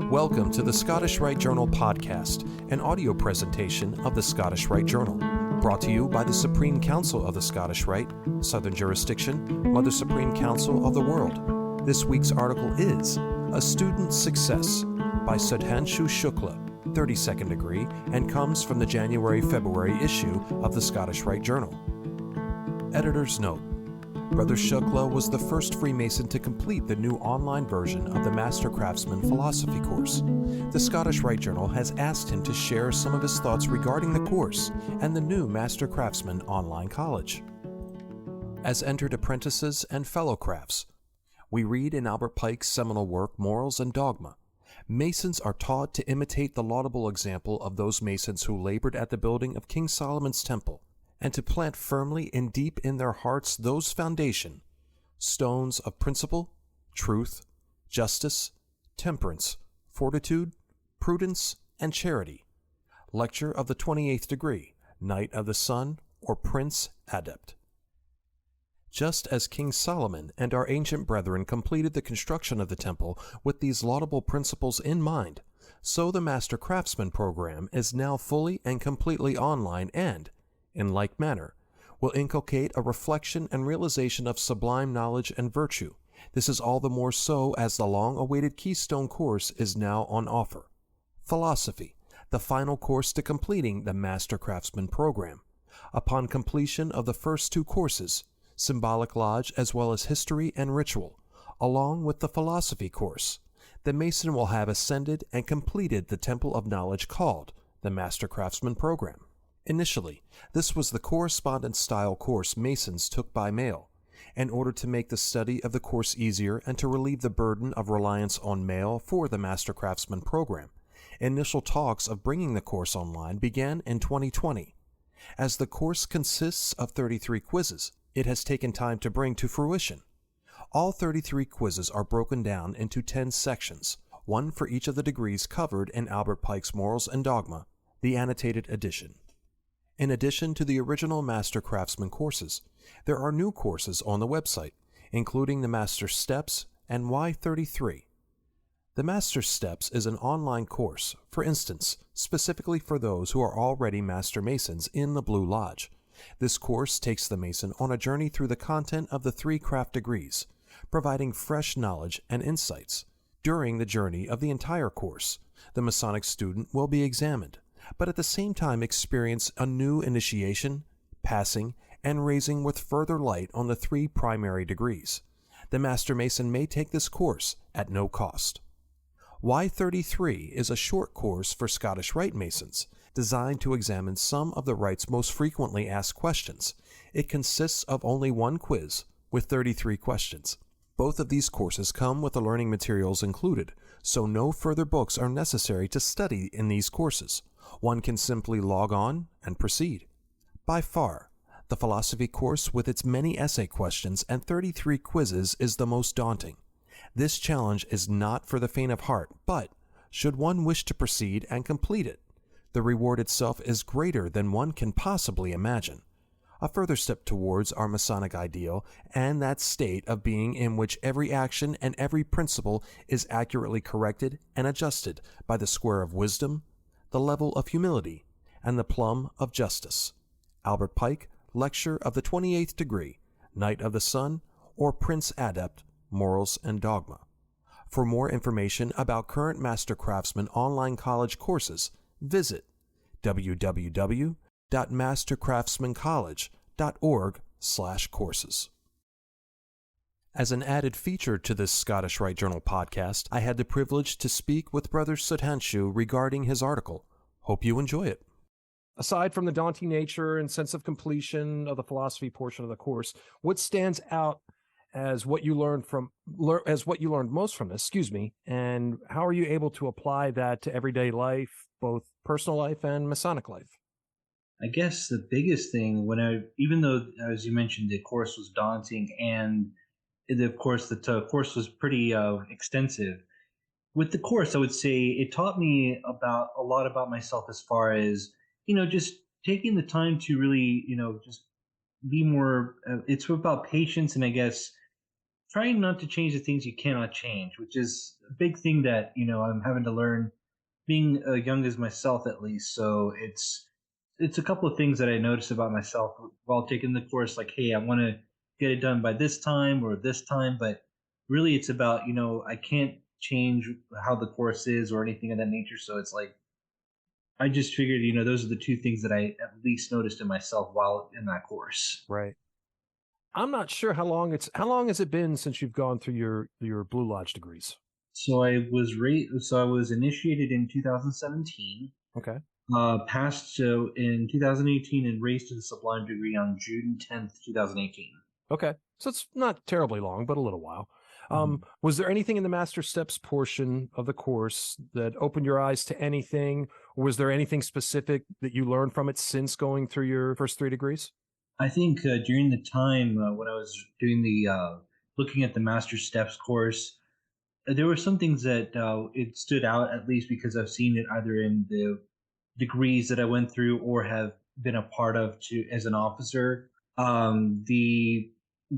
Welcome to the Scottish Rite Journal podcast, an audio presentation of the Scottish Rite Journal, brought to you by the Supreme Council of the Scottish Rite, Southern Jurisdiction, Mother Supreme Council of the World. This week's article is A Student's Success by Sudhanshu Shukla, 32nd degree, and comes from the January-February issue of the Scottish Rite Journal. Editor's note: Brother Shukla was the first Freemason to complete the new online version of the Master Craftsman philosophy course. The Scottish Rite Journal has asked him to share some of his thoughts regarding the course and the new Master Craftsman online college. As entered apprentices and fellow crafts, we read in Albert Pike's seminal work, Morals and Dogma, Masons are taught to imitate the laudable example of those Masons who labored at the building of King Solomon's temple, and to plant firmly and deep in their hearts those foundation, stones of principle, truth, justice, temperance, fortitude, prudence, and charity. Lecture of the 28th degree, Knight of the Sun, or Prince Adept. Just as King Solomon and our ancient brethren completed the construction of the temple with these laudable principles in mind, so the Master Craftsman program is now fully and completely online and, in like manner, will inculcate a reflection and realization of sublime knowledge and virtue. This is all the more so as the long-awaited keystone course is now on offer. Philosophy, the final course to completing the Master Craftsman program. Upon completion of the first two courses, Symbolic Lodge as well as History and Ritual, along with the Philosophy course, the Mason will have ascended and completed the Temple of Knowledge called the Master Craftsman program. Initially, this was the correspondence-style course Masons took by mail. In order to make the study of the course easier and to relieve the burden of reliance on mail for the Master Craftsman program, initial talks of bringing the course online began in 2020. As the course consists of 33 quizzes, it has taken time to bring to fruition. All 33 quizzes are broken down into 10 sections, one for each of the degrees covered in Albert Pike's Morals and Dogma, the annotated edition. In addition to the original Master Craftsman courses, there are new courses on the website, including the Master Steps and Y33. The Master Steps is an online course, for instance, specifically for those who are already Master Masons in the Blue Lodge. This course takes the Mason on a journey through the content of the 3 craft degrees, providing fresh knowledge and insights. During the journey of the entire course, the Masonic student will be examined, but at the same time experience a new initiation, passing, and raising with further light on the 3 primary degrees. The Master Mason may take this course at no cost. Y33 is a short course for Scottish Rite Masons, designed to examine some of the Rite's most frequently asked questions. It consists of only one quiz, with 33 questions. Both of these courses come with the learning materials included, so no further books are necessary to study in these courses. One can simply log on and proceed. By far, the philosophy course with its many essay questions and 33 quizzes is the most daunting. This challenge is not for the faint of heart, but should one wish to proceed and complete it, the reward itself is greater than one can possibly imagine. A further step towards our Masonic ideal and that state of being in which every action and every principle is accurately corrected and adjusted by the square of wisdom, the level of humility, and the plumb of justice. Albert Pike, Lecture of the 28th degree, Knight of the Sun, or Prince Adept, Morals and Dogma. For more information about current Master Craftsman online college courses, visit www.mastercraftsmancollege.org/courses. As an added feature to this Scottish Rite Journal podcast, I had the privilege to speak with Brother Sudhanshu regarding his article. Hope you enjoy it. Aside from the daunting nature and sense of completion of the philosophy portion of the course, what stands out as what you learned most from this, and how are you able to apply that to everyday life, both personal life and Masonic life? I guess the biggest thing even though, as you mentioned, the course was daunting and the course was pretty extensive. With the course, I would say it taught me a lot about myself as far as, just taking the time to really, just be more, it's about patience and I guess trying not to change the things you cannot change, which is a big thing that I'm having to learn, being young as myself at least. So it's a couple of things that I noticed about myself while taking the course. Like, hey, I want to get it done by this time or this time, but really it's about I can't change how the course is or anything of that nature. So it's like I just figured those are the two things that I at least noticed in myself while in that course. Right. I'm not sure how long has it been since you've gone through your Blue Lodge degrees? So I was initiated in 2017. Okay. Passed so in 2018 and raised to the Sublime degree on June 10th, 2018. Okay. So it's not terribly long, but a little while. Mhm. Was there anything in the Master Steps portion of the course that opened your eyes to anything? Or was there anything specific that you learned from it since going through your first 3 degrees? I think during the time when I was doing the looking at the Master Steps course, there were some things that it stood out at least because I've seen it either in the degrees that I went through or have been a part of to as an officer. The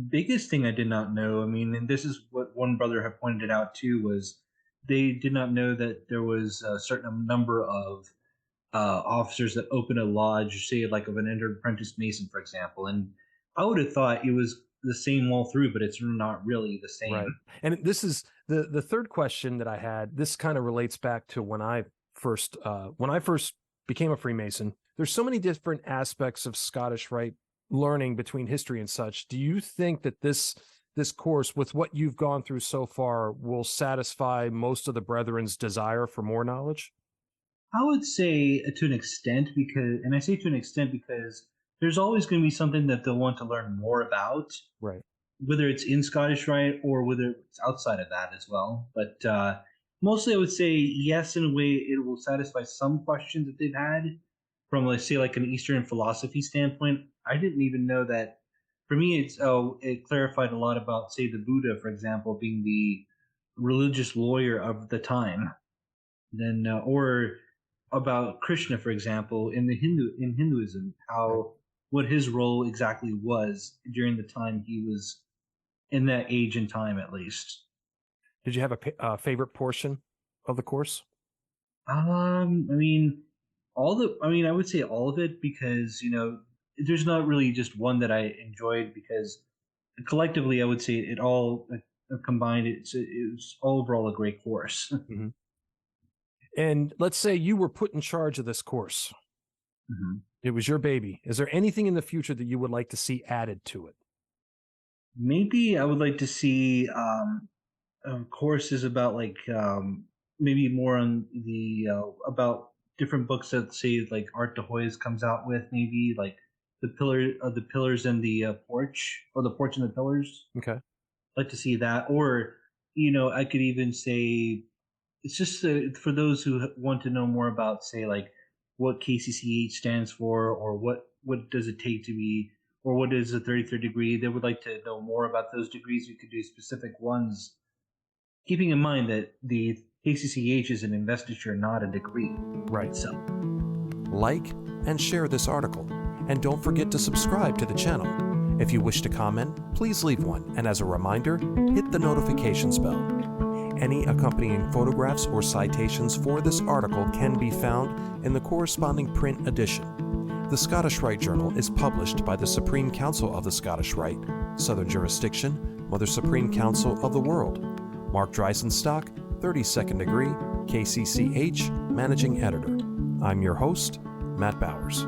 biggest thing I did not know, I mean, and this is what one brother had pointed out too, was they did not know that there was a certain number of officers that open a lodge, say like of an entered apprentice mason, for example. And I would have thought it was the same all through, but it's not really the same. Right. And this is the third question that I had. This kind of relates back to when I first became a Freemason. There's so many different aspects of Scottish Rite learning between history and such. Do you think that this course, with what you've gone through so far, will satisfy most of the brethren's desire for more knowledge? I would say to an extent and I say to an extent because there's always going to be something that they'll want to learn more about, Right. whether it's in Scottish Rite or whether it's outside of that as well. But mostly, I would say yes. In a way, it will satisfy some questions that they've had from, let's say, like an Eastern philosophy standpoint. I didn't even know that. For me, it clarified a lot about, say, the Buddha, for example, being the religious lawyer of the time. Then, or about Krishna, for example, in Hinduism, Right. how what his role exactly was during the time he was in that age and time, at least. Did you have a favorite portion of the course? I mean, I would say all of it because there's not really just one that I enjoyed because collectively, I would say it all combined. It was overall a great course. Mhm. And let's say you were put in charge of this course. Mhm. It was your baby. Is there anything in the future that you would like to see added to it? Maybe I would like to see courses about like maybe more on the about different books that say like Art de Hoy's comes out with, maybe like the pillars and the porch, or the porch and the pillars. Okay. I'd like to see that, or I could even say it's just for those who want to know more about, say, like what KCCH stands for, or what does it take to be, or what is a 33rd degree. They would like to know more about those degrees. We could do specific ones, keeping in mind that the KCCH is an investiture, not a degree Right. itself. Like and share this article. And don't forget to subscribe to the channel. If you wish to comment, please leave one. And as a reminder, hit the notifications bell. Any accompanying photographs or citations for this article can be found in the corresponding print edition. The Scottish Rite Journal is published by the Supreme Council of the Scottish Rite, Southern Jurisdiction, Mother Supreme Council of the World. Mark Dreisenstock, 32nd degree, KCCH, Managing Editor. I'm your host, Matt Bowers.